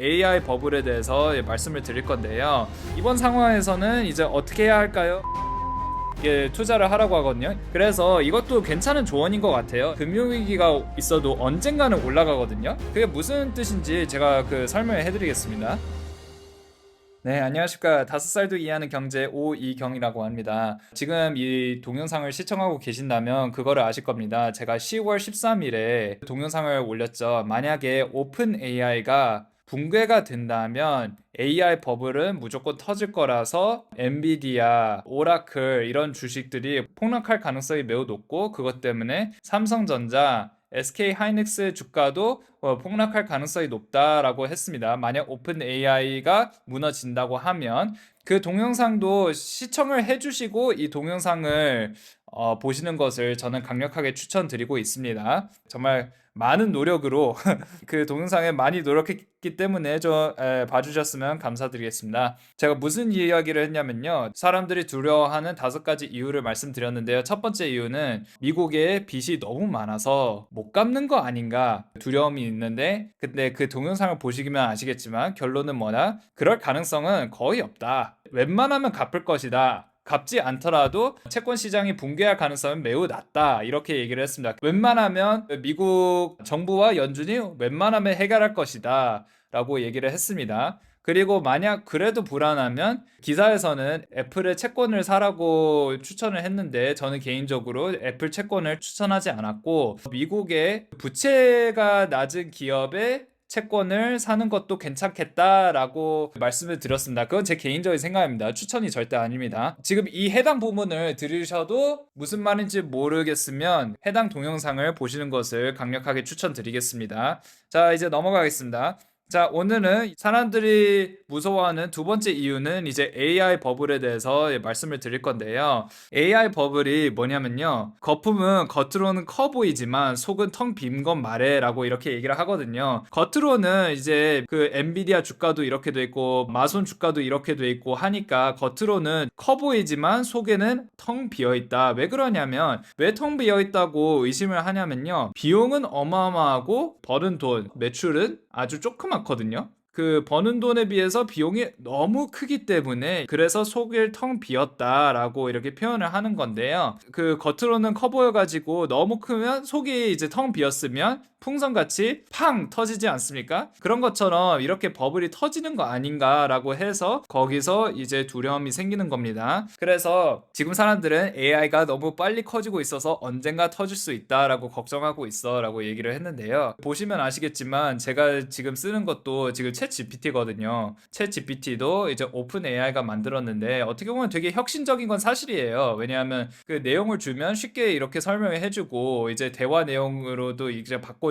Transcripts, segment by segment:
AI 버블에 대해서 말씀을 드릴 건데요. 이번 상황에서는 이제 어떻게 해야 할까요? 이게 투자를 하라고 하거든요. 그래서 이것도 괜찮은 조언인 것 같아요. 금융위기가 있어도 언젠가는 올라가거든요. 그게 무슨 뜻인지 제가 설명을 해드리겠습니다. 네, 안녕하십니까. 5살도 이해하는 경제 오이경이라고 합니다. 지금 이 동영상을 시청하고 계신다면 그거를 아실 겁니다. 제가 10월 13일에 동영상을 올렸죠. 만약에 오픈 AI가 붕괴가 된다면 AI 버블은 무조건 터질 거라서 엔비디아, 오라클 이런 주식들이 폭락할 가능성이 매우 높고, 그것 때문에 삼성전자, SK 하이닉스 주가도 폭락할 가능성이 높다라고 했습니다. 만약 오픈 AI가 무너진다고 하면. 그 동영상도 시청을 해주시고 이 동영상을 보시는 것을 저는 강력하게 추천드리고 있습니다. 정말 많은 노력으로 그 동영상에 많이 노력했기 때문에 봐주셨으면 감사드리겠습니다. 제가 무슨 이야기를 했냐면요, 사람들이 두려워하는 5가지 이유를 말씀드렸는데요. 첫 번째 이유는 미국에 빚이 너무 많아서 못 갚는 거 아닌가 두려움이 있는데, 근데 그 동영상을 보시면 아시겠지만 결론은 뭐냐, 그럴 가능성은 거의 없다. 웬만하면 갚을 것이다. 갚지 않더라도 채권 시장이 붕괴할 가능성은 매우 낮다, 이렇게 얘기를 했습니다. 웬만하면 미국 정부와 연준이 웬만하면 해결할 것이다 라고 얘기를 했습니다. 그리고 만약 그래도 불안하면 기사에서는 애플의 채권을 사라고 추천을 했는데, 저는 개인적으로 애플 채권을 추천하지 않았고, 미국의 부채가 낮은 기업의 채권을 사는 것도 괜찮겠다라고 말씀을 드렸습니다. 그건 제 개인적인 생각입니다. 추천이 절대 아닙니다. 지금 이 해당 부분을 들으셔도 무슨 말인지 모르겠으면 해당 동영상을 보시는 것을 강력하게 추천드리겠습니다. 자, 이제 넘어가겠습니다. 자, 오늘은 사람들이 무서워하는 두 번째 이유는 이제 AI 버블에 대해서 말씀을 드릴 건데요. AI 버블이 뭐냐면요, 거품은 겉으로는 커 보이지만 속은 텅 빈 것 말해 라고 이렇게 얘기를 하거든요. 겉으로는 이제 엔비디아 주가도 이렇게 돼 있고 마손 주가도 이렇게 돼 있고 하니까 겉으로는 커 보이지만 속에는 텅 비어 있다. 왜 그러냐면, 왜 텅 비어 있다고 의심을 하냐면요, 비용은 어마어마하고 버는 돈, 매출은 아주 조그맣거든요. 그 버는 돈에 비해서 비용이 너무 크기 때문에 그래서 속을 텅 비었다라고 이렇게 표현을 하는 건데요. 그 겉으로는 커 보여가지고 너무 크면 속이 이제 텅 비었으면 풍선같이 팡 터지지 않습니까? 그런 것처럼 이렇게 버블이 터지는 거 아닌가라고 해서 거기서 이제 두려움이 생기는 겁니다. 그래서 지금 사람들은 AI가 너무 빨리 커지고 있어서 언젠가 터질 수 있다라고 걱정하고 있어 라고 얘기를 했는데요. 보시면 아시겠지만 제가 지금 쓰는 것도 지금 챗 GPT거든요. 챗 GPT도 이제 오픈 AI가 만들었는데 어떻게 보면 되게 혁신적인 건 사실이에요. 왜냐하면 그 내용을 주면 쉽게 이렇게 설명을 해주고 이제 대화 내용으로도 이제 바꿔주고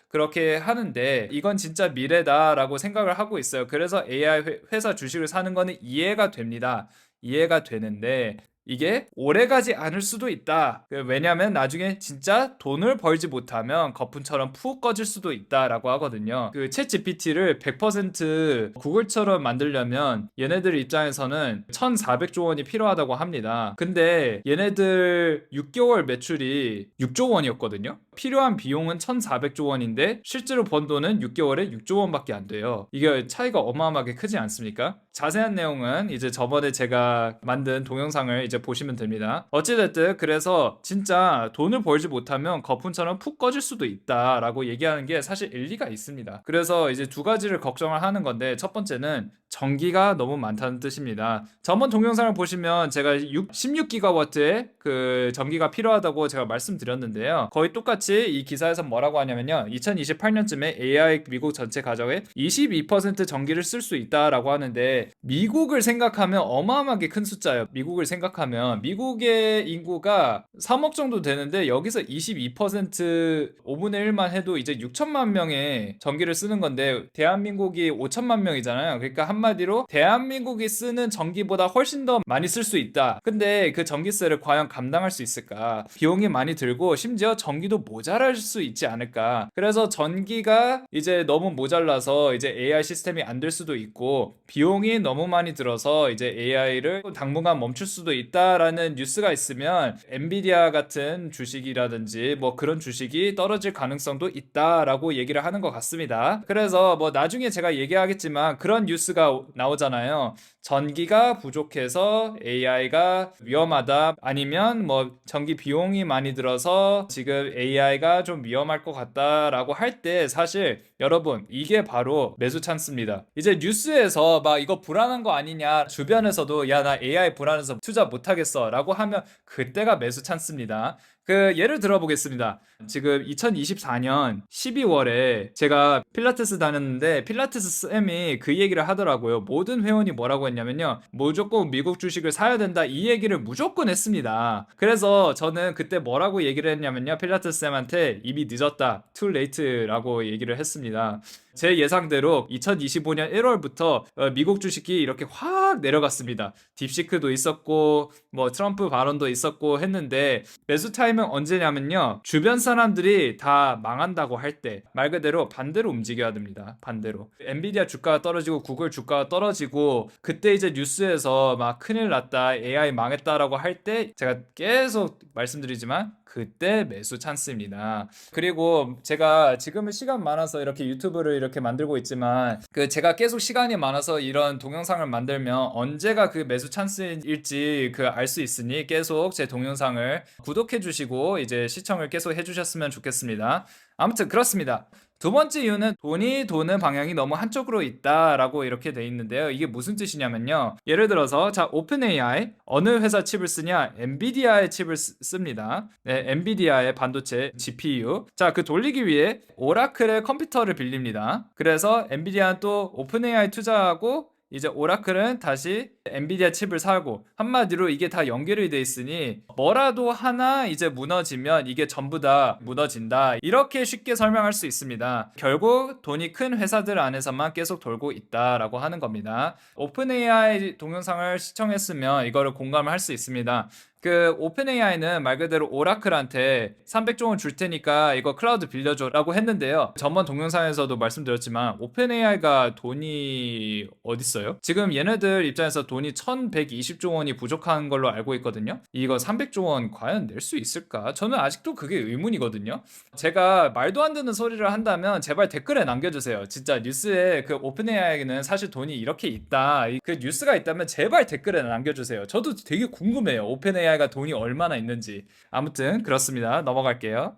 그렇게 하는데, 이건 진짜 미래다라고 생각을 하고 있어요. 그래서 AI 회사 주식을 사는 거는 이해가 됩니다. 이해가 되는데 이게 오래가지 않을 수도 있다. 왜냐면 나중에 진짜 돈을 벌지 못하면 거품처럼 푹 꺼질 수도 있다라고 하거든요. 챗 GPT를 100% 구글처럼 만들려면 얘네들 입장에서는 1,400조 원이 필요하다고 합니다. 근데 얘네들 6개월 매출이 6조 원이었거든요. 필요한 비용은 1,400조 원인데 실제로 번 돈은 6개월에 6조 원밖에 안 돼요. 이게 차이가 어마어마하게 크지 않습니까? 자세한 내용은 이제 저번에 제가 만든 동영상을 이제 보시면 됩니다. 어찌됐든 그래서 진짜 돈을 벌지 못하면 거품처럼 푹 꺼질 수도 있다라고 얘기하는 게 사실 일리가 있습니다. 그래서 이제 두 가지를 걱정을 하는 건데, 첫 번째는 전기가 너무 많다는 뜻입니다. 저번 동영상을 보시면 제가 16기가와트의 그 전기가 필요하다고 제가 말씀드렸는데요. 거의 똑같이 이 기사에서 뭐라고 하냐면요, 2028년쯤에 AI 미국 전체 가정에 22% 전기를 쓸 수 있다라고 하는데, 미국을 생각하면 어마어마하게 큰 숫자예요. 미국을 생각하면 미국의 인구가 3억 정도 되는데 여기서 22% 5분의 1만 해도 이제 6천만 명의 전기를 쓰는 건데, 대한민국이 5천만 명이잖아요. 그러니까 한 한마디로 대한민국이 쓰는 전기보다 훨씬 더 많이 쓸 수 있다. 근데 그 전기세를 과연 감당할 수 있을까? 비용이 많이 들고 심지어 전기도 모자랄 수 있지 않을까? 그래서 전기가 이제 너무 모자라서 이제 AI 시스템이 안 될 수도 있고 비용이 너무 많이 들어서 이제 AI를 당분간 멈출 수도 있다라는 뉴스가 있으면 엔비디아 같은 주식이라든지 뭐 그런 주식이 떨어질 가능성도 있다라고 얘기를 하는 것 같습니다. 그래서 뭐 나중에 제가 얘기하겠지만 그런 뉴스가 나오잖아요. 전기가 부족해서 AI가 위험하다, 아니면 뭐 전기 비용이 많이 들어서 지금 AI가 좀 위험할 것 같다라고 할 때 사실 여러분 이게 바로 매수 찬스입니다. 이제 뉴스에서 막 이거 불안한 거 아니냐, 주변에서도 야 나 AI 불안해서 투자 못하겠어 라고 하면 그때가 매수 찬스입니다. 그 예를 들어보겠습니다. 지금 2024년 12월에 제가 필라테스 다녔는데 필라테스 쌤이 그 얘기를 하더라고요. 모든 회원이 뭐라고 했냐면요, 무조건 미국 주식을 사야 된다, 이 얘기를 무조건 했습니다. 그래서 저는 그때 뭐라고 얘기를 했냐면요, 필라테스 쌤한테 이미 늦었다, too late라고 얘기를 했습니다. 제 예상대로 2025년 1월부터 미국 주식이 이렇게 확 내려갔습니다. 딥시크도 있었고 뭐 트럼프 발언도 있었고 했는데 매수 타임은 언제냐면요, 주변 사람들이 다 망한다고 할 때, 말 그대로 반대로 움직여야 됩니다. 반대로. 엔비디아 주가가 떨어지고 구글 주가가 떨어지고 그때 이제 뉴스에서 막 큰일 났다, AI 망했다라고 할 때 제가 계속 말씀드리지만 그때 매수 찬스입니다. 그리고 제가 지금은 시간 많아서 이렇게 유튜브를 이렇게 만들고 있지만 그 제가 계속 시간이 많아서 이런 동영상을 만들면 언제가 그 매수 찬스일지 그 알 수 있으니 계속 제 동영상을 구독해 주시고 이제 시청을 계속 해 주셨으면 좋겠습니다. 아무튼 그렇습니다. 두 번째 이유는 돈이 도는 방향이 너무 한쪽으로 있다라고 이렇게 돼 있는데요. 이게 무슨 뜻이냐면요, 예를 들어서 자, 오픈 AI 어느 회사 칩을 쓰냐? 엔비디아의 칩을 씁니다. 네, 엔비디아의 반도체 GPU. 자, 그 돌리기 위해 오라클의 컴퓨터를 빌립니다. 그래서 엔비디아는 또 오픈 AI 투자하고 이제 오라클은 다시 엔비디아 칩을 사고, 한마디로 이게 다 연결이 돼 있으니 뭐라도 하나 이제 무너지면 이게 전부 다 무너진다, 이렇게 쉽게 설명할 수 있습니다. 결국 돈이 큰 회사들 안에서만 계속 돌고 있다라고 하는 겁니다. 오픈 AI 동영상을 시청했으면 이거를 공감을 할 수 있습니다. 그 오픈 AI는 말 그대로 오라클한테 300조 원 줄 테니까 이거 클라우드 빌려줘 라고 했는데요, 전번 동영상에서도 말씀드렸지만 오픈 AI가 돈이 어딨어요? 지금 얘네들 입장에서 돈이 1120조 원이 부족한 걸로 알고 있거든요. 이거 300조 원 과연 낼 수 있을까? 저는 아직도 그게 의문이거든요. 제가 말도 안 되는 소리를 한다면 제발 댓글에 남겨주세요. 진짜 뉴스에 그 오픈 AI는 사실 돈이 이렇게 있다, 그 뉴스가 있다면 제발 댓글에 남겨주세요. 저도 되게 궁금해요, 오픈 AI가 돈이 얼마나 있는지. 아무튼 그렇습니다. 넘어갈게요.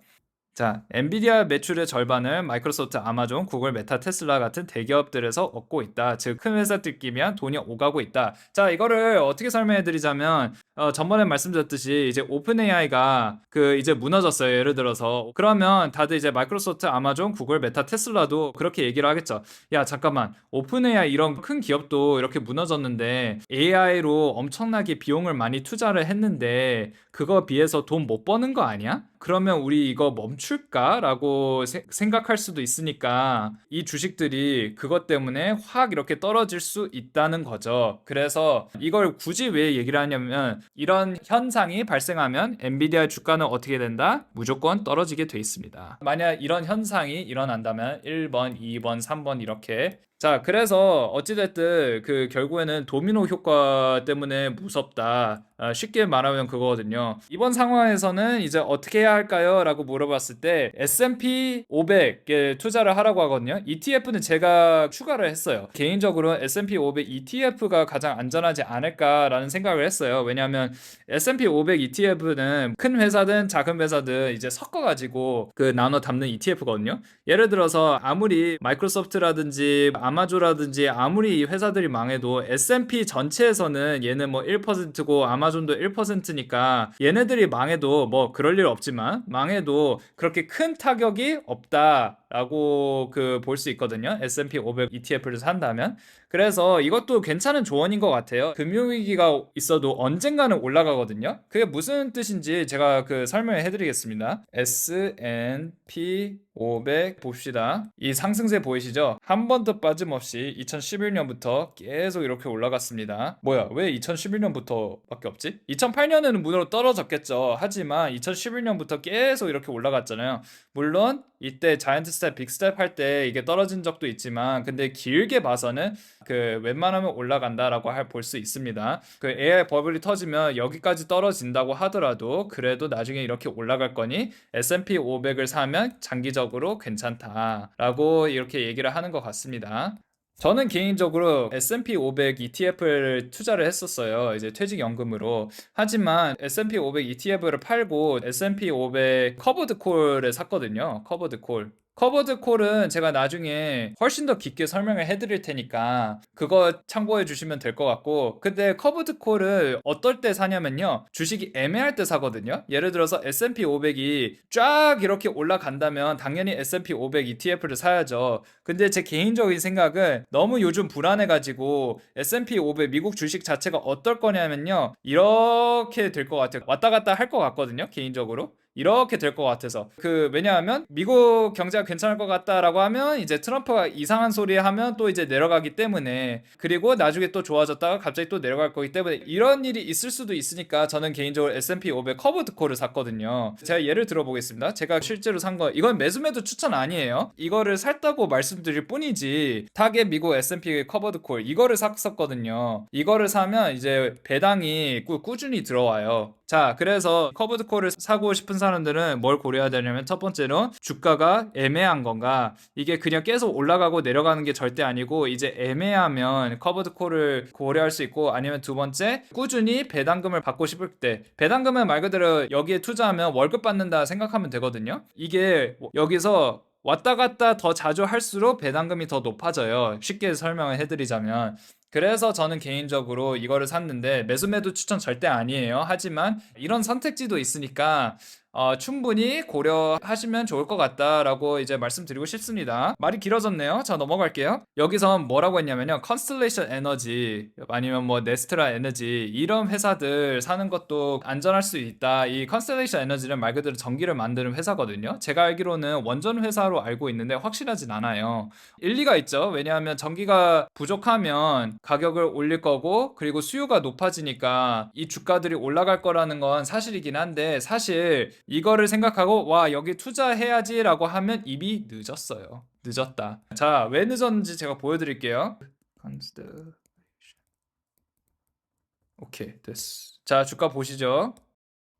자, 엔비디아 매출의 절반을 마이크로소프트, 아마존, 구글, 메타, 테슬라 같은 대기업들에서 얻고 있다. 즉, 큰 회사들끼리만 돈이 오가고 있다. 자, 이거를 어떻게 설명해 드리자면 전번에 말씀드렸듯이 이제 오픈 AI가 그 이제 무너졌어요. 예를 들어서. 그러면 다들 이제 마이크로소프트, 아마존, 구글, 메타, 테슬라도 그렇게 얘기를 하겠죠. 야, 잠깐만. 오픈 AI 이런 큰 기업도 이렇게 무너졌는데 AI로 엄청나게 비용을 많이 투자를 했는데 그거 비해서 돈 못 버는 거 아니야? 그러면 우리 이거 멈출까라고 생각할 수도 있으니까 이 주식들이 그것 때문에 확 이렇게 떨어질 수 있다는 거죠. 그래서 이걸 굳이 왜 얘기를 하냐면 이런 현상이 발생하면 엔비디아 주가는 어떻게 된다? 무조건 떨어지게 돼 있습니다. 만약 이런 현상이 일어난다면 1번, 2번, 3번 이렇게. 자, 그래서 어찌됐든 그 결국에는 도미노 효과 때문에 무섭다, 쉽게 말하면 그거거든요. 이번 상황에서는 이제 어떻게 해야 할까요? 라고 물어봤을 때 S&P 500에 투자를 하라고 하거든요. ETF는 제가 추가를 했어요. 개인적으로 S&P 500 ETF가 가장 안전하지 않을까라는 생각을 했어요. 왜냐하면 S&P 500 ETF는 큰 회사든 작은 회사든 이제 섞어가지고 그 나눠 담는 ETF거든요. 예를 들어서 아무리 마이크로소프트라든지 아마존라든지 아무리 이 회사들이 망해도 S&P 전체에서는 얘는 뭐 1%고 아마존도 1%니까 얘네들이 망해도 뭐 그럴 일 없지만 망해도 그렇게 큰 타격이 없다 라고 볼 수 있거든요. S&P 500 ETF를 산다면. 그래서 이것도 괜찮은 조언인 것 같아요. 금융위기가 있어도 언젠가는 올라가거든요. 그게 무슨 뜻인지 제가 설명을 해드리겠습니다. S&P 500 봅시다. 이 상승세 보이시죠? 한 번도 빠짐없이 2011년부터 계속 이렇게 올라갔습니다. 뭐야, 왜 2011년부터 밖에 없지? 2008년에는 문으로 떨어졌겠죠. 하지만 2011년부터 계속 이렇게 올라갔잖아요. 물론 이때 자이언트 스텝, 빅 스텝 할 때 이게 떨어진 적도 있지만, 근데 길게 봐서는 웬만하면 올라간다라고 볼 수 있습니다. AI 버블이 터지면 여기까지 떨어진다고 하더라도 그래도 나중에 이렇게 올라갈 거니 S&P 500을 사면 장기적으로 괜찮다라고 이렇게 얘기를 하는 것 같습니다. 저는 개인적으로 S&P 500 ETF를 투자를 했었어요. 이제 퇴직연금으로. 하지만 S&P 500 ETF를 팔고 S&P 500 커버드 콜을 샀거든요. 커버드 콜. 커버드 콜은 제가 나중에 훨씬 더 깊게 설명을 해드릴 테니까 그거 참고해 주시면 될 것 같고, 근데 커버드 콜을 어떨 때 사냐면요, 주식이 애매할 때 사거든요. 예를 들어서 S&P 500이 쫙 이렇게 올라간다면 당연히 S&P 500 ETF를 사야죠. 근데 제 개인적인 생각은 너무 요즘 불안해가지고 S&P 500 미국 주식 자체가 어떨 거냐면요, 이렇게 될 것 같아요. 왔다 갔다 할 것 같거든요, 개인적으로. 이렇게 될 것 같아서. 왜냐하면 미국 경제가 괜찮을 것 같다라고 하면 이제 트럼프가 이상한 소리 하면 또 이제 내려가기 때문에, 그리고 나중에 또 좋아졌다가 갑자기 또 내려갈 거기 때문에 이런 일이 있을 수도 있으니까 저는 개인적으로 S&P 500 커버드 콜을 샀거든요. 제가 예를 들어보겠습니다. 제가 실제로 산 거, 이건 매수매도 추천 아니에요. 이거를 샀다고 말씀드릴 뿐이지, 타겟 미국 S&P 커버드 콜 이거를 샀었거든요. 이거를 사면 이제 배당이 꾸준히 들어와요. 자, 그래서 커버드 콜을 사고 싶은 사람들은 뭘 고려해야 되냐면, 첫 번째로 주가가 애매한 건가, 이게 그냥 계속 올라가고 내려가는 게 절대 아니고 이제 애매하면 커버드 콜을 고려할 수 있고, 아니면 두 번째, 꾸준히 배당금을 받고 싶을 때, 배당금은 말 그대로 여기에 투자하면 월급 받는다 생각하면 되거든요. 이게 여기서 왔다 갔다 더 자주 할수록 배당금이 더 높아져요. 쉽게 설명을 해드리자면. 그래서 저는 개인적으로 이거를 샀는데, 매수매도 추천 절대 아니에요. 하지만 이런 선택지도 있으니까 충분히 고려하시면 좋을 것 같다라고 이제 말씀드리고 싶습니다. 말이 길어졌네요. 자, 넘어갈게요. 여기선 뭐라고 했냐면요, 컨스텔레이션 에너지 아니면 뭐 네스트라 에너지, 이런 회사들 사는 것도 안전할 수 있다. 이 컨스텔레이션 에너지는 말 그대로 전기를 만드는 회사거든요. 제가 알기로는 원전 회사로 알고 있는데 확실하진 않아요. 일리가 있죠. 왜냐하면 전기가 부족하면 가격을 올릴 거고, 그리고 수요가 높아지니까 이 주가들이 올라갈 거라는 건 사실이긴 한데, 사실 이거를 생각하고 와, 여기 투자해야지 라고 하면 이미 늦었어요. 늦었다. 자, 왜 늦었는지 제가 보여드릴게요. 오케이, 됐어. 자, 주가 보시죠.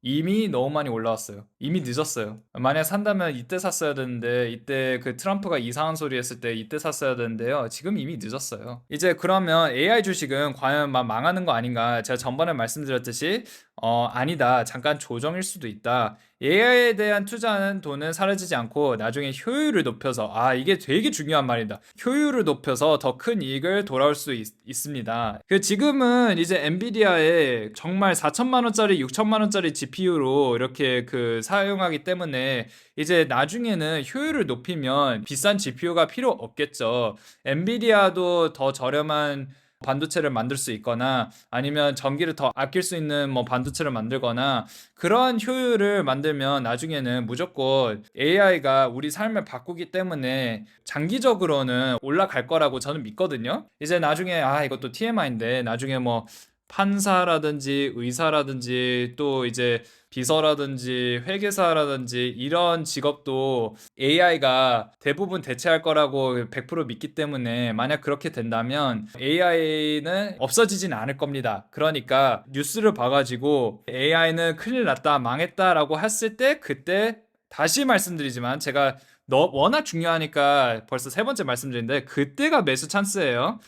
이미 너무 많이 올라왔어요. 이미 늦었어요. 만약 산다면 이때 샀어야 되는데, 이때 트럼프가 이상한 소리 했을 때 이때 샀어야 되는데요. 지금 이미 늦었어요. 이제 그러면 AI 주식은 과연 막 망하는 거 아닌가? 제가 전번에 말씀드렸듯이 아니다. 잠깐 조정일 수도 있다. AI에 대한 투자하는 돈은 사라지지 않고 나중에 효율을 높여서, 이게 되게 중요한 말이다. 효율을 높여서 더 큰 이익을 돌아올 수 있습니다. 지금은 이제 엔비디아에 정말 4천만 원짜리, 6천만 원짜리 GPU로 이렇게 사용하기 때문에 이제 나중에는 효율을 높이면 비싼 GPU가 필요 없겠죠. 엔비디아도 더 저렴한 반도체를 만들 수 있거나, 아니면 전기를 더 아낄 수 있는 뭐 반도체를 만들거나, 그런 효율을 만들면 나중에는 무조건 AI가 우리 삶을 바꾸기 때문에 장기적으로는 올라갈 거라고 저는 믿거든요. 이제 나중에 이것도 TMI인데, 나중에 뭐 판사라든지 의사라든지 또 이제 비서라든지 회계사라든지 이런 직업도 AI가 대부분 대체할 거라고 100% 믿기 때문에, 만약 그렇게 된다면 AI는 없어지진 않을 겁니다. 그러니까 뉴스를 봐가지고 AI는 큰일 났다, 망했다 라고 했을 때, 그때 다시 말씀드리지만 제가 워낙 중요하니까 벌써 세 번째 말씀드리는데, 그때가 매수 찬스예요.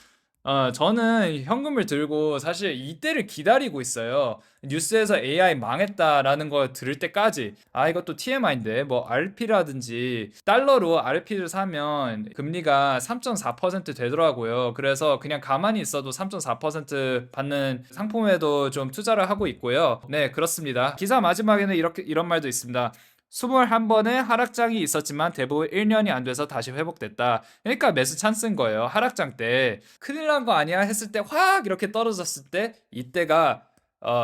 저는 현금을 들고 사실 이때를 기다리고 있어요. 뉴스에서 AI 망했다라는 거 들을 때까지. 이것도 TMI인데, 뭐 RP라든지 달러로 RP를 사면 금리가 3.4% 되더라고요. 그래서 그냥 가만히 있어도 3.4% 받는 상품에도 좀 투자를 하고 있고요. 네, 그렇습니다. 기사 마지막에는 이런 말도 있습니다. 21번의 하락장이 있었지만 대부분 1년이 안 돼서 다시 회복됐다. 그러니까 매수 찬스인 거예요. 하락장 때 큰일 난 거 아니야 했을 때 확 이렇게 떨어졌을 때 이때가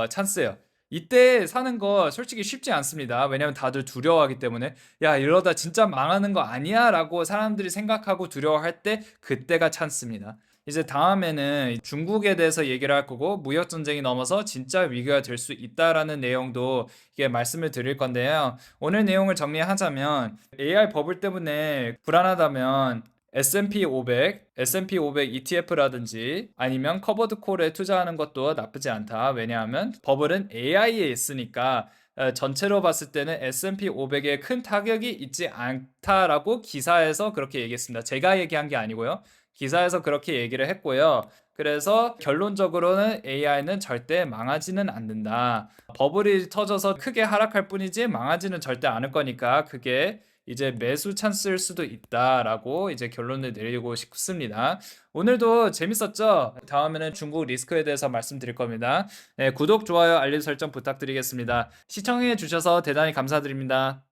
찬스예요. 이때 사는 거 솔직히 쉽지 않습니다. 왜냐면 다들 두려워하기 때문에 야 이러다 진짜 망하는 거 아니야 라고 사람들이 생각하고 두려워할 때 그때가 찬스입니다. 이제 다음에는 중국에 대해서 얘기를 할 거고 무역 전쟁이 넘어서 진짜 위기가 될 수 있다라는 내용도 이게 말씀을 드릴 건데요. 오늘 내용을 정리하자면 AI 버블 때문에 불안하다면 S&P 500, S&P 500 ETF라든지 아니면 커버드 콜에 투자하는 것도 나쁘지 않다. 왜냐하면 버블은 AI에 있으니까 전체로 봤을 때는 S&P 500에 큰 타격이 있지 않다라고 기사에서 그렇게 얘기했습니다. 제가 얘기한 게 아니고요. 기사에서 그렇게 얘기를 했고요. 그래서 결론적으로는 AI는 절대 망하지는 않는다. 버블이 터져서 크게 하락할 뿐이지 망하지는 절대 않을 거니까 그게 이제 매수 찬스일 수도 있다라고 이제 결론을 내리고 싶습니다. 오늘도 재밌었죠? 다음에는 중국 리스크에 대해서 말씀드릴 겁니다. 네, 구독, 좋아요, 알림 설정 부탁드리겠습니다. 시청해 주셔서 대단히 감사드립니다.